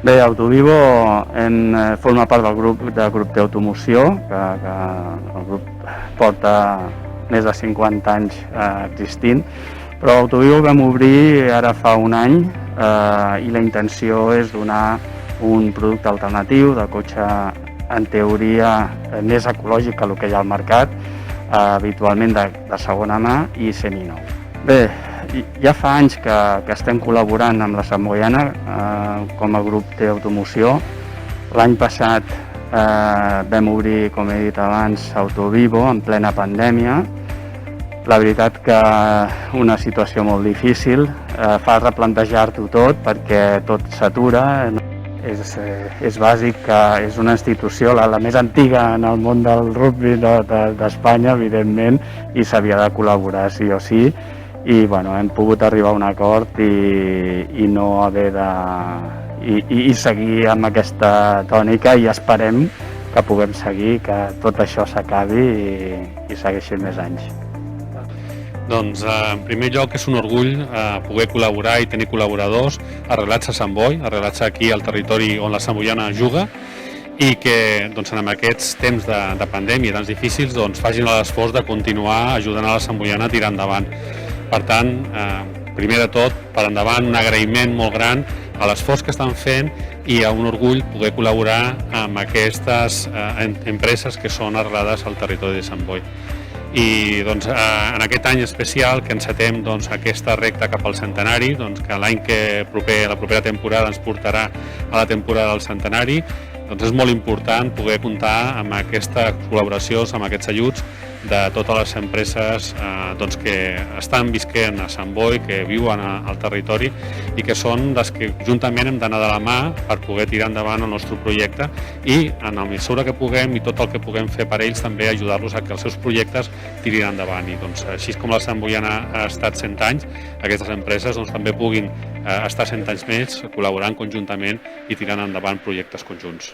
Bé, Autovivo forma part del grup d'automoció, que el grup porta més de 50 anys existint, però Autovivo vam obrir ara fa un any i la intenció és donar un producte alternatiu de cotxe en teoria més ecològic que el que hi ha al mercat, habitualment de segona mà i seminou. Bé, ja fa anys que estem col·laborant amb la Santboiana com a grup d'automoció. L'any passat vam obrir, com he dit abans, Autovivo en plena pandèmia. La veritat que una situació molt difícil, fa replantejar-t'ho tot perquè tot s'atura. És bàsic que és una institució la més antiga en el món del rugby d'Espanya, evidentment, i s'havia de col·laborar sí o sí. I hem pogut arribar a un acord i no haver de seguir amb aquesta tònica, i esperem que puguem seguir, que tot això s'acabi i segueixi més anys. Doncs en primer lloc és un orgull poder col·laborar i tenir col·laboradors arrelats a Sant Boi, arrelats aquí al territori on la Santboiana juga, i que en aquests temps de pandèmia tan difícils facin l'esforç de continuar ajudant a la Santboiana a tirar endavant. Per tant, primer de tot, per endavant, un agraïment molt gran a l'esforç que estan fent i a un orgull poder col·laborar amb aquestes empreses que són arrelades al territori de Sant Boi. I en aquest any especial que encetem aquesta recta cap al centenari, que l'any proper, la propera temporada, ens portarà a la temporada del centenari, és molt important poder comptar amb aquesta col·laboració, amb aquests ajuts de totes les empreses que estan visquent a Sant Boi, que viuen al territori i que són les que juntament hem d'anar de la mà per poder tirar endavant el nostre projecte i, en la mesura que puguem i tot el que puguem fer per ells, també ajudar-los a que els seus projectes tirin endavant. I així com la Santboiana ha estat 100 anys, aquestes empreses també puguin estar 100 anys més col·laborant conjuntament i tirant endavant projectes conjunts.